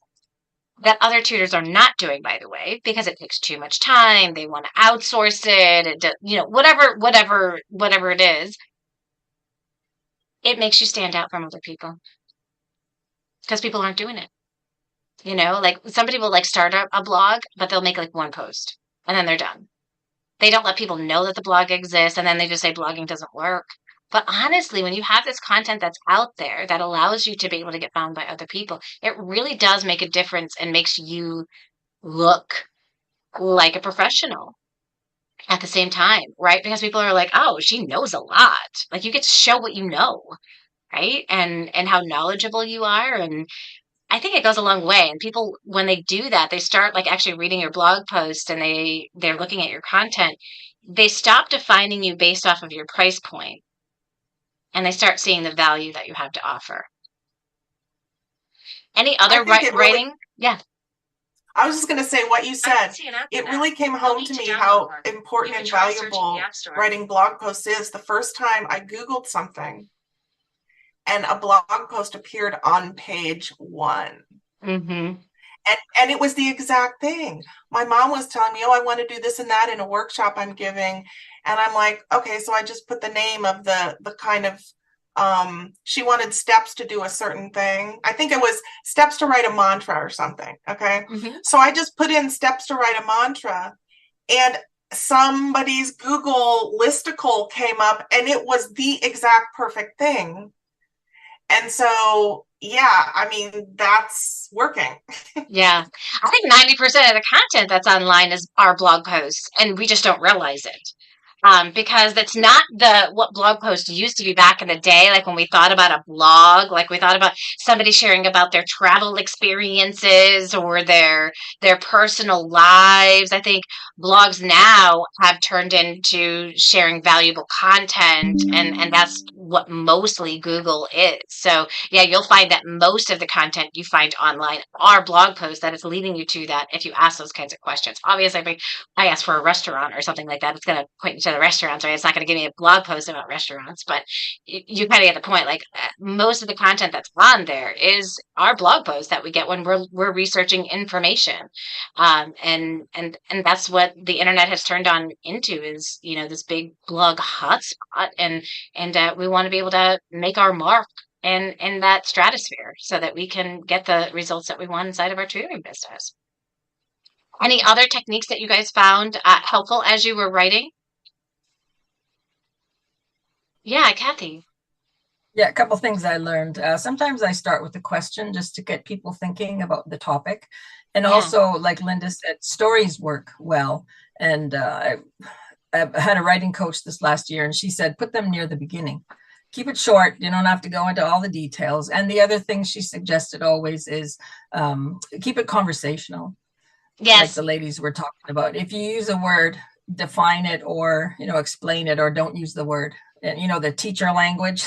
B: that other tutors are not doing, by the way, because it takes too much time, they want to outsource it, whatever it is, it makes you stand out from other people because people aren't doing it. Like somebody will like start a blog, but they'll make like one post and then they're done. They don't let people know that the blog exists, and then they just say blogging doesn't work. But honestly, when you have this content that's out there that allows you to be able to get found by other people, it really does make a difference and makes you look like a professional at the same time, right? Because people are like, oh, she knows a lot. Like you get to show what you know, right? And how knowledgeable you are. And I think it goes a long way. And people, when they do that, they start like actually reading your blog post and they're looking at your content. They stop defining you based off of your price point, and they start seeing the value that you have to offer. Any other writing? Yeah.
D: I was just going to say what you said. It really came home to me how important and valuable writing blog posts is. The first time I Googled something and a blog post appeared on page 1.
B: Mm-hmm.
D: And it was the exact thing. My mom was telling me, oh, I want to do this and that in a workshop I'm giving. And I'm like, okay, so I just put the name of the kind of, she wanted steps to do a certain thing. I think it was steps to write a mantra or something. Okay.
B: Mm-hmm.
D: So I just put in steps to write a mantra, and somebody's Google listicle came up and it was the exact perfect thing. And so, yeah, I mean, that's working.
B: Yeah. I think 90% of the content that's online is our blog posts, and we just don't realize it. Because that's not what blog posts used to be back in the day. Like when we thought about a blog, like we thought about somebody sharing about their travel experiences or their personal lives. I think blogs now have turned into sharing valuable content, and that's what mostly Google is. So yeah, you'll find that most of the content you find online are blog posts that is leading you to that if you ask those kinds of questions. Obviously, if I ask for a restaurant or something like that, it's going to point you to the restaurants, right? It's not going to give me a blog post about restaurants, but you kind of get the point. Like most of the content that's on there is our blog posts that we get when we're researching information, and that's what the internet has turned on into is this big blog hotspot, and we want to be able to make our mark in that stratosphere so that we can get the results that we want inside of our tutoring business. Any other techniques that you guys found helpful as you were writing? Yeah, Kathy.
G: Yeah, a couple things I learned. Sometimes I start with a question just to get people thinking about the topic. And also, like Linda said, stories work well. And I had a writing coach this last year, and she said, put them near the beginning. Keep it short. You don't have to go into all the details. And the other thing she suggested always is keep it conversational.
B: Yes.
G: Like the ladies were talking about. If you use a word, define it or, explain it, or don't use the word. And, the teacher language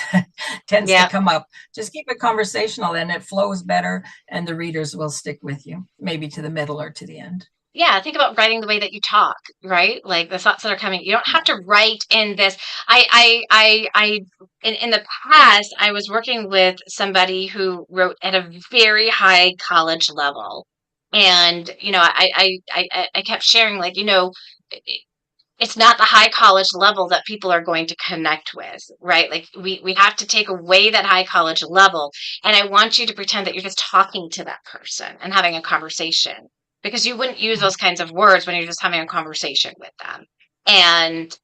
G: tends to come up. Just keep it conversational and it flows better and the readers will stick with you, maybe to the middle or to the end.
B: Yeah, think about writing the way that you talk, right? Like the thoughts that are coming. You don't have to write in this. In the past, I was working with somebody who wrote at a very high college level. And, I kept sharing, like, it's not the high college level that people are going to connect with, right? Like we have to take away that high college level. And I want you to pretend that you're just talking to that person and having a conversation, because you wouldn't use those kinds of words when you're just having a conversation with them. And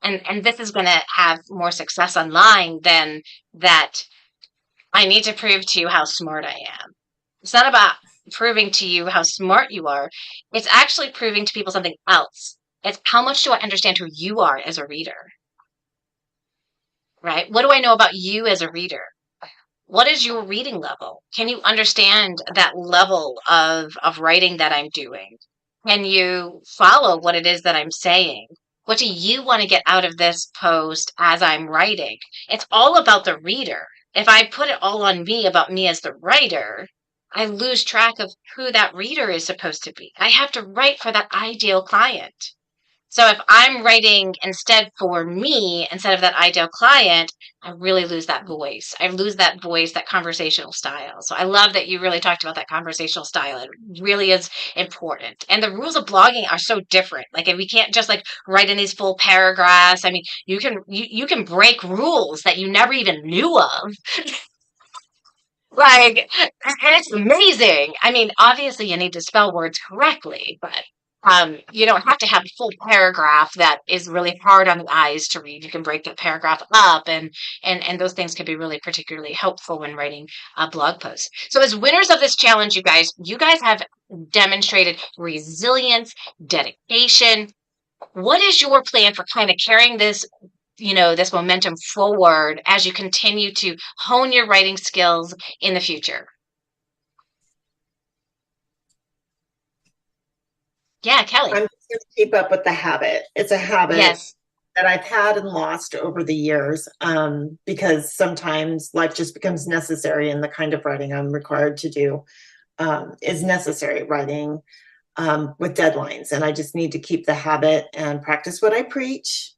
B: this is going to have more success online than that. I need to prove to you how smart I am. It's not about proving to you how smart you are. It's actually proving to people something else. It's how much do I understand who you are as a reader, right? What do I know about you as a reader? What is your reading level? Can you understand that level of writing that I'm doing? Can you follow what it is that I'm saying? What do you want to get out of this post as I'm writing? It's all about the reader. If I put it all on me about me as the writer, I lose track of who that reader is supposed to be. I have to write for that ideal client. So if I'm writing instead for me, instead of that ideal client, I really lose that voice. I lose that voice, that conversational style. So I love that you really talked about that conversational style. It really is important. And the rules of blogging are so different. Like, if we can't just like write in these full paragraphs. I mean, you can break rules that you never even knew of. Like, and it's amazing. I mean, obviously you need to spell words correctly, but you don't have to have a full paragraph that is really hard on the eyes to read. You can break that paragraph up, and those things can be really particularly helpful when writing blog posts. So as winners of this challenge, you guys have demonstrated resilience, dedication. What is your plan for kind of carrying this, this momentum forward as you continue to hone your writing skills in the future? Yeah, Kelly.
F: I'm just going to keep up with the habit. It's a habit
B: Yes.
F: that I've had and lost over the years, because sometimes life just becomes necessary, and the kind of writing I'm required to do is necessary writing with deadlines. And I just need to keep the habit and practice what I preach,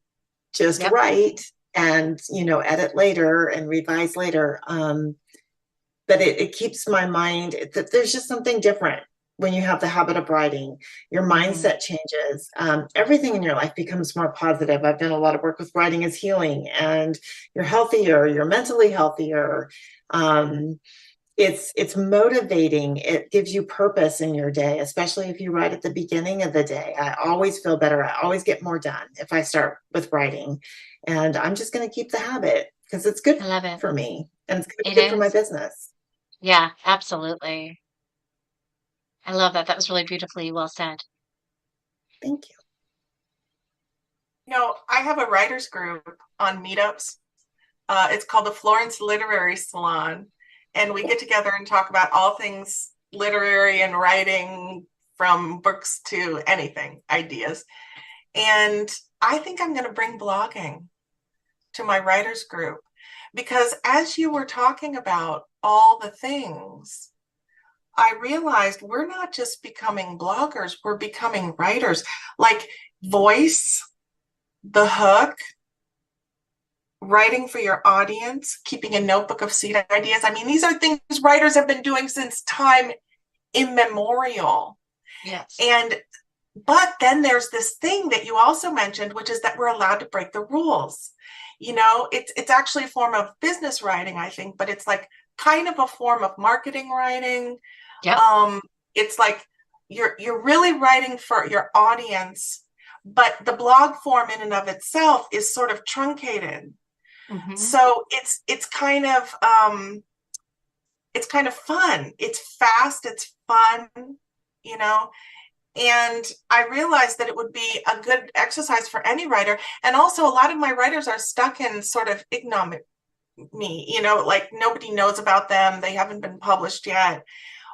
F: just
B: Yep.
F: write and, edit later and revise later. But it keeps my mind, that there's just something different when you have the habit of writing. Your mindset changes. Everything in your life becomes more positive. I've done a lot of work with writing as healing, and you're healthier, you're mentally healthier. It's motivating. It gives you purpose in your day, especially if you write at the beginning of the day. I always feel better. I always get more done if I start with writing. And I'm just going to keep the habit because it's good
B: I love it.
F: for me, and it's
B: It
F: good for my
B: is.
F: business.
B: Yeah, absolutely. I love that. That was really beautifully well said.
F: Thank you.
D: I have a writers group on Meetups. It's called the Florence Literary Salon. And we get together and talk about all things literary and writing, from books to anything, ideas. And I think I'm going to bring blogging to my writers group, because as you were talking about all the things, I realized we're not just becoming bloggers, we're becoming writers. Like voice, the hook, writing for your audience, keeping a notebook of seed ideas. I mean, these are things writers have been doing since time immemorial.
B: Yes.
D: But then there's this thing that you also mentioned, which is that we're allowed to break the rules. It's actually a form of business writing, I think, but it's like kind of a form of marketing writing.
B: Yep.
D: It's like you're really writing for your audience, but the blog form in and of itself is sort of truncated. So it's kind of fun. It's fast, it's fun, and I realized that it would be a good exercise for any writer. And also a lot of my writers are stuck in sort of ignominy, like nobody knows about them. They haven't been published yet.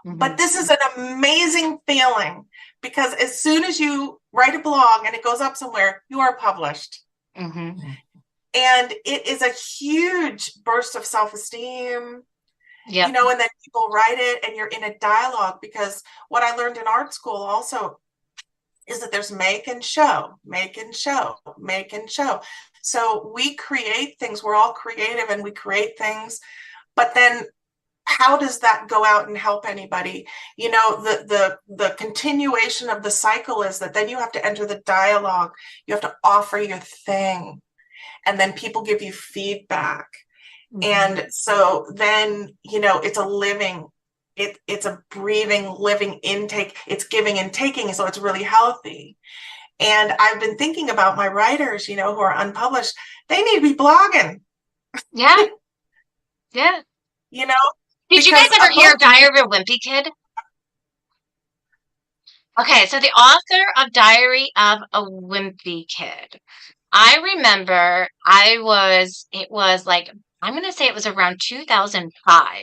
D: But this is an amazing feeling, because as soon as you write a blog and it goes up somewhere, you are published. And it is a huge burst of self-esteem, and then people write it and you're in a dialogue, because what I learned in art school also is that there's make and show. So we create things. We're all creative and we create things, but then how does that go out and help anybody? You know, the continuation of the cycle is that then you have to enter the dialogue, you have to offer your thing, and then people give you feedback. And so then, you know, it's a living, it's a breathing, living intake, it's giving and taking, so it's really healthy. And I've been thinking about my writers, you know, who are unpublished, they need to be blogging.
B: Yeah. Yeah.
D: You know,
B: did you guys ever hear of Diary of a Wimpy Kid? Okay, so the author of Diary of a Wimpy Kid, I remember it was like, I'm going to say it was around 2005,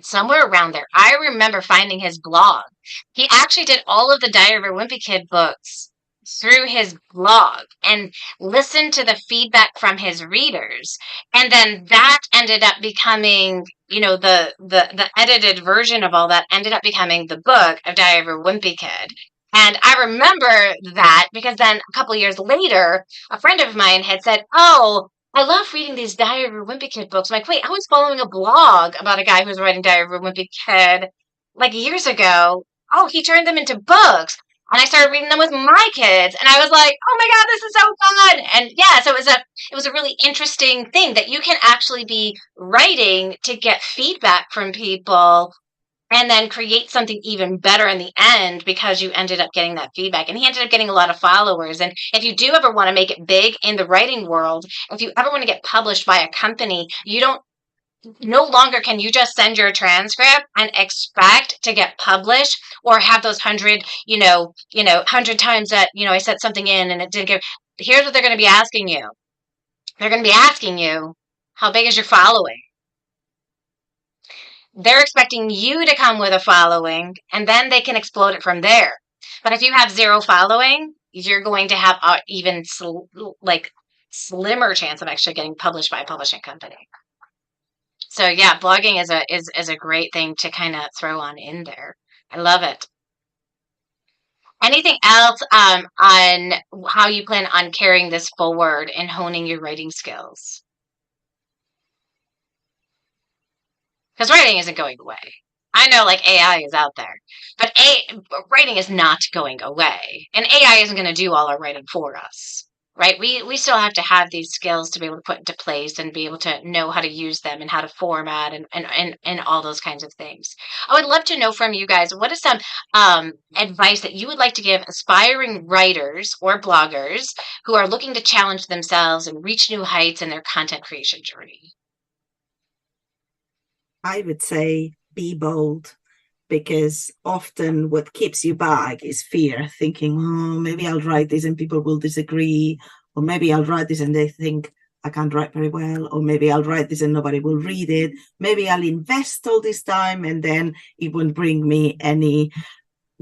B: somewhere around there. I remember finding his blog. He actually did all of the Diary of a Wimpy Kid books through his blog and listened to the feedback from his readers. And then that ended up becoming, you know, the edited version of all that ended up becoming the book of Diary of a Wimpy Kid. And I remember that because then a couple years later, a friend of mine had said, "Oh, I love reading these Diary of a Wimpy Kid books." I'm like, wait, I was following a blog about a guy who was writing Diary of a Wimpy Kid like years ago. Oh, he turned them into books. And I started reading them with my kids, and I was like, "Oh my God, this is so fun!" And yeah, so it was a really interesting thing that you can actually be writing to get feedback from people, and then create something even better in the end because you ended up getting that feedback. And he ended up getting a lot of followers. And if you do ever want to make it big in the writing world, if you ever want to get published by a company, no longer can you just send your transcript and expect to get published or have those 100 times that, I sent something in and it didn't give. Here's what they're going to be asking you. They're going to be asking you, how big is your following? They're expecting you to come with a following, and then they can explode it from there. But if you have zero following, you're going to have an even slimmer chance of actually getting published by a publishing company. So yeah, blogging is a great thing to kind of throw on in there. I love it. Anything else on how you plan on carrying this forward and honing your writing skills? Because writing isn't going away. I know like AI is out there, but writing is not going away. And AI isn't going to do all our writing for us. Right? We still have to have these skills to be able to put into place and be able to know how to use them and how to format and all those kinds of things. I would love to know from you guys, what is some advice that you would like to give aspiring writers or bloggers who are looking to challenge themselves and reach new heights in their content creation journey?
E: I would say be bold, because often what keeps you back is fear, thinking, oh, maybe I'll write this and people will disagree, or maybe I'll write this and they think I can't write very well, or maybe I'll write this and nobody will read it. Maybe I'll invest all this time and then it won't bring me any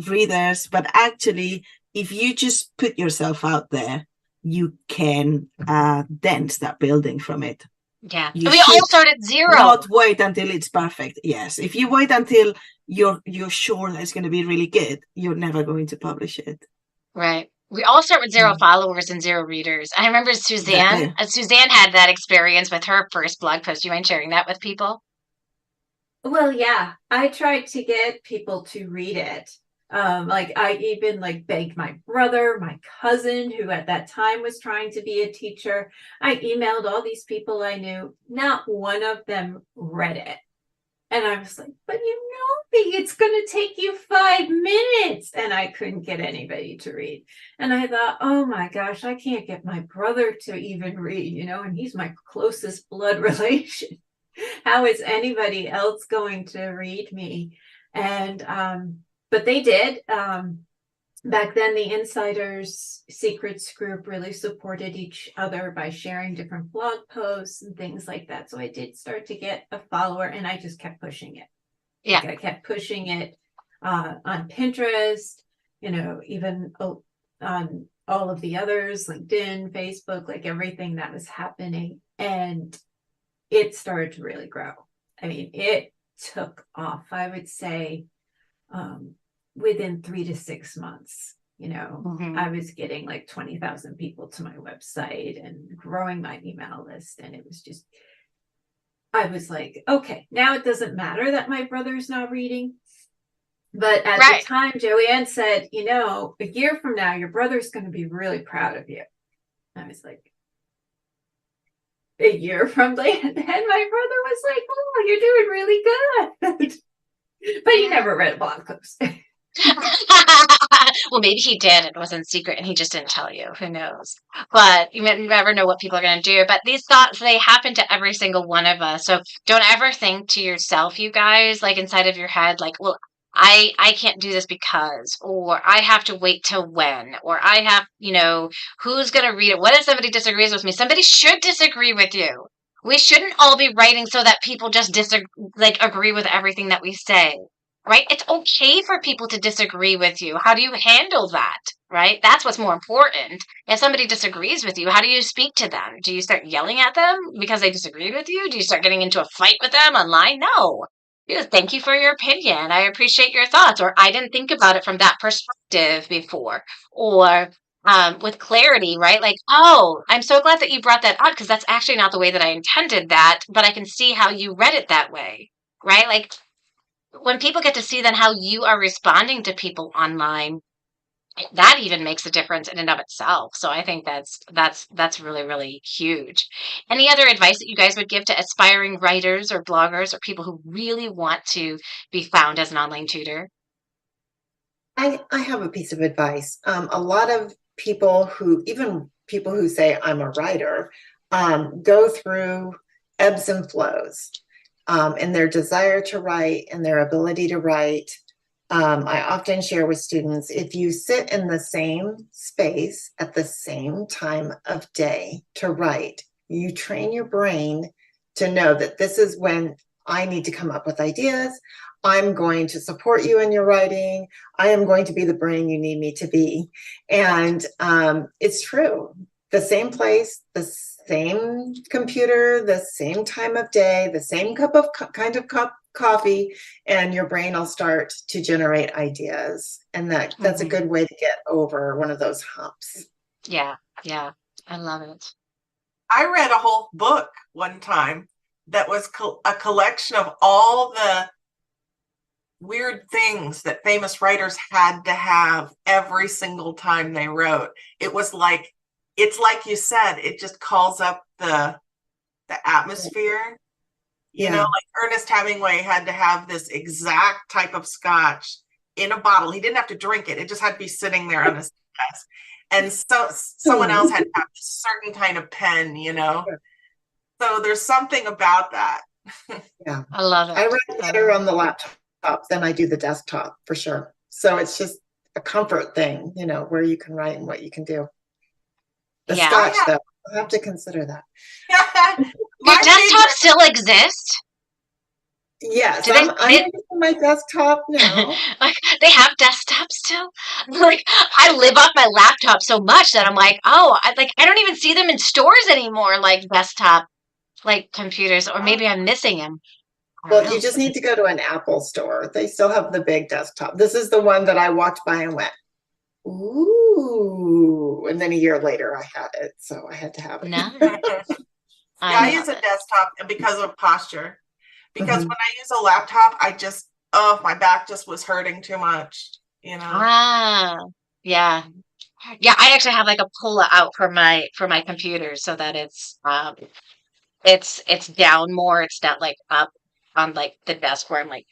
E: readers. But actually, if you just put yourself out there, you can then start building from it.
B: Yeah, we all start at zero.
E: Not wait until it's perfect. Yes, if you wait until you're sure that it's going to be really good, you're never going to publish it.
B: Right. We all start with zero followers and zero readers. I remember Suzanne. Suzanne had that experience with her first blog post. You mind sharing that with people?
A: Well, yeah, I tried to get people to read it. I even begged my brother, my cousin, who at that time was trying to be a teacher. I emailed all these people I knew. Not one of them read it. And I was like, but it's going to take you 5 minutes. And I couldn't get anybody to read. And I thought, oh my gosh, I can't get my brother to even read, and he's my closest blood relation. How is anybody else going to read me? And, but they did. Back then, the Insiders Secrets group really supported each other by sharing different blog posts and things like that. So I did start to get a follower, and I just kept pushing it.
B: Yeah,
A: I kept pushing it on Pinterest, even on all of the others, LinkedIn, Facebook, everything that was happening. And it started to really grow. I mean, it took off, I would say, within 3 to 6 months. I was getting 20,000 people to my website and growing my email list. And it was just, I was like, okay, now it doesn't matter that my brother's not reading. But at
B: Right.
A: the time, Joanne said, you know, a year from now, your brother's going to be really proud of you. I was like, a year from then, and my brother was like, oh, you're doing really good. But he never read a blog post.
B: Well, maybe he did. It wasn't secret and he just didn't tell you. Who knows? But you never know what people are going to do. But these thoughts, they happen to every single one of us. So don't ever think to yourself, you guys, like inside of your head, like, well, I can't do this because, or I have to wait till when, or I have, who's going to read it? What if somebody disagrees with me? Somebody should disagree with you. We shouldn't all be writing so that people just agree with everything that we say. Right? It's okay for people to disagree with you. How do you handle that? Right? That's what's more important. If somebody disagrees with you, how do you speak to them? Do you start yelling at them because they disagree with you? Do you start getting into a fight with them online? No. You just thank you for your opinion. I appreciate your thoughts. Or I didn't think about it from that perspective before. Or with clarity, right? Like, oh, I'm so glad that you brought that up because that's actually not the way that I intended that, but I can see how you read it that way. Right? Like, when people get to see then how you are responding to people online, that even makes a difference in and of itself. So I think that's really, really huge. Any other advice that you guys would give to aspiring writers or bloggers or people who really want to be found as an online tutor?
F: I have a piece of advice. A lot of even people who say I'm a writer, go through ebbs and flows in their desire to write and their ability to write. I often share with students, if you sit in the same space at the same time of day to write, you train your brain to know that this is when I need to come up with ideas. I'm going to support you in your writing. I am going to be the brain you need me to be. And it's true. The same place, the same computer, the same time of day, the same cup of coffee, and your brain will start to generate ideas. And that's a good way to get over one of those humps.
B: Yeah, I love it.
D: I read a whole book one time that was a collection of all the weird things that famous writers had to have every single time they wrote. It's like you said, it just calls up the atmosphere. You know, like Ernest Hemingway had to have this exact type of scotch in a bottle. He didn't have to drink it. It just had to be sitting there on his desk. And so someone else had to have a certain kind of pen, So there's something about that.
F: Yeah.
B: I love it.
F: I write better on the laptop than I do the desktop for sure. So it's just a comfort thing, where you can write and what you can do. The scotch, though, I'll have to consider that.
B: Do desktops still exist?
F: Yes, I'm using my desktop now.
B: Like, they have desktops still? Like, I live off my laptop so much that I'm like, oh, I don't even see them in stores anymore, like desktop, like computers, or maybe I'm missing them.
F: Well, you just need to go to an Apple store. They still have the big desktop. This is the one that I walked by and went, ooh. And then a year later I had it, so I had to have it.
B: No.
D: I use a desktop because of posture. Because when I use a laptop, my back just was hurting too much,
B: Ah, yeah. Yeah, I actually have like a pull out for my computer so that it's down more. It's not like up on like the desk where I'm like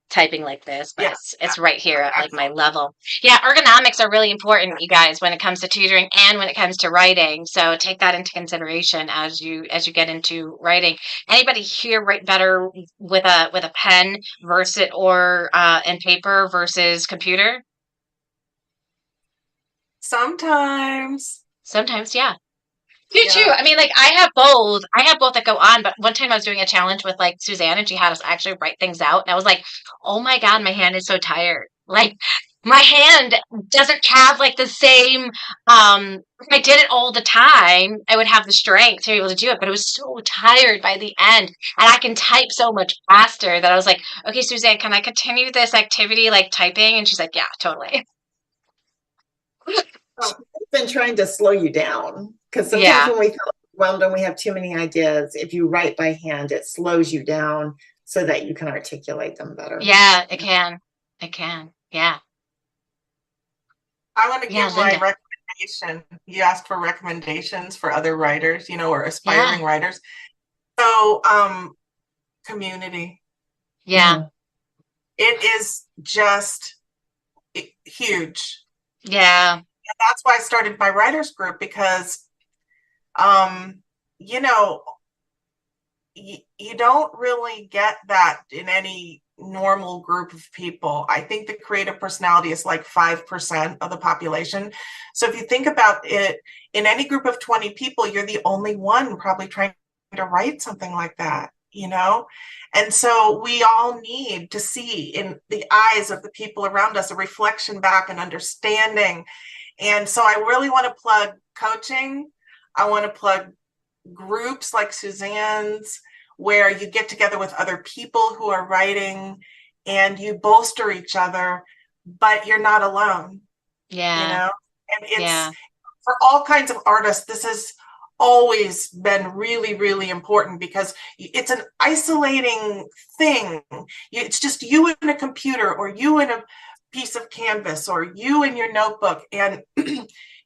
B: typing like this, but it's right here at like my level. Yeah, ergonomics are really important, you guys, when it comes to tutoring and when it comes to writing. So take that into consideration as you get into writing. Anybody here write better with a pen versus or and paper versus computer?
D: Sometimes,
B: yeah. You too. I mean, like I have both that go on, but one time I was doing a challenge with like Suzanne and she had us actually write things out. And I was like, oh my God, my hand is so tired. Like my hand doesn't have like the same, if I did it all the time, I would have the strength to be able to do it, but it was so tired by the end. And I can type so much faster that I was like, okay, Suzanne, can I continue this activity like typing? And she's like, yeah, totally.
F: I've been trying to slow you down because sometimes when we feel like overwhelmed and we have too many ideas. If you write by hand, it slows you down so that you can articulate them better.
B: Yeah, it can. It can. Yeah.
D: I want to
B: Yeah,
D: give my
B: Linda.
D: recommendation. You asked for recommendations for other writers, you know, or aspiring
B: Yeah.
D: writers. So, community.
B: Yeah.
D: It is just huge.
B: Yeah.
D: And that's why I started my writers group, because, you know, you don't really get that in any normal group of people. I think the creative personality is like 5% of the population. So if you think about it, in any group of 20 people, you're the only one probably trying to write something like that, you know? And so we all need to see in the eyes of the people around us a reflection back and understanding. And so I really want to plug coaching. I want to plug groups like Suzanne's, where you get together with other people who are writing and you bolster each other, but you're not alone.
B: Yeah.
D: You know, and it's for all kinds of artists, this has always been really, really important, because it's an isolating thing. It's just you and a computer, or you and a piece of canvas, or you and your notebook. And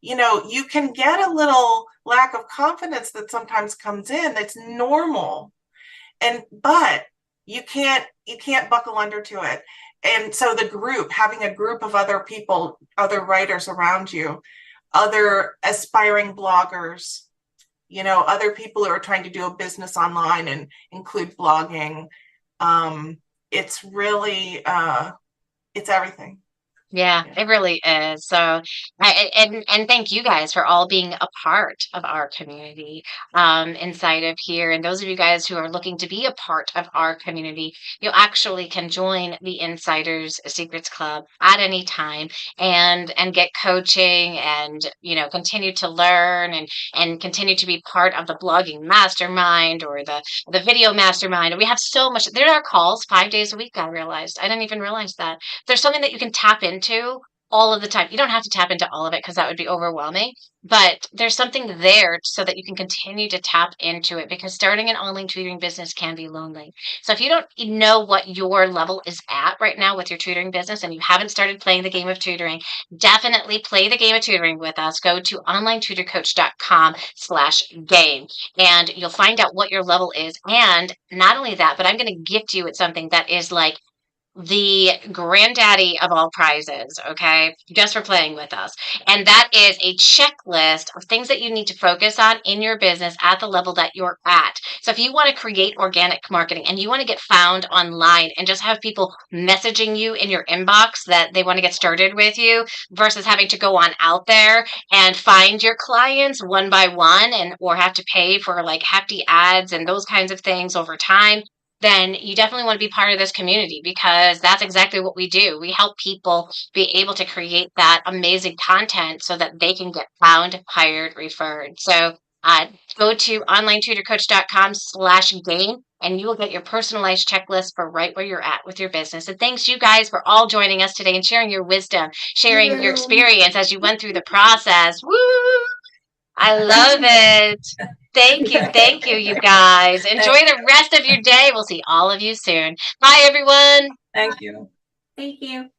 D: you know, you can get a little lack of confidence that sometimes comes in. That's normal. But you can't buckle under to it. And so the group, having a group of other people, other writers around you, other aspiring bloggers, you know, other people who are trying to do a business online and include blogging, it's really it's everything.
B: Yeah, it really is. So, and thank you guys for all being a part of our community inside of here. And those of you guys who are looking to be a part of our community, you actually can join the Insiders Secrets Club at any time and get coaching and, you know, continue to learn and continue to be part of the blogging mastermind or the video mastermind. And we have so much. There are calls 5 days a week. I realized. I didn't even realize that. There's something that you can tap into all of the time. You don't have to tap into all of it because that would be overwhelming, but there's something there so that you can continue to tap into it, because starting an online tutoring business can be lonely. So if you don't know what your level is at right now with your tutoring business and you haven't started playing the game of tutoring, definitely play the game of tutoring with us. Go to onlinetutorcoach.com/game and you'll find out what your level is. And not only that, but I'm going to gift you with something that is like the granddaddy of all prizes, okay, just for playing with us. And that is a checklist of things that you need to focus on in your business at the level that you're at. So if you want to create organic marketing and you want to get found online and just have people messaging you in your inbox that they want to get started with you versus having to go on out there and find your clients one by one and or have to pay for like hefty ads and those kinds of things over time, then you definitely want to be part of this community, because that's exactly what we do. We help people be able to create that amazing content so that they can get found, hired, referred. So go to onlinetutorcoach.com/game and you will get your personalized checklist for right where you're at with your business. And thanks you guys for all joining us today and sharing your wisdom, sharing your experience as you went through the process. Woo! I love it. Thank you, you guys. Enjoy the rest of your day. We'll see all of you soon. Bye, everyone.
G: Thank you.
A: Thank you.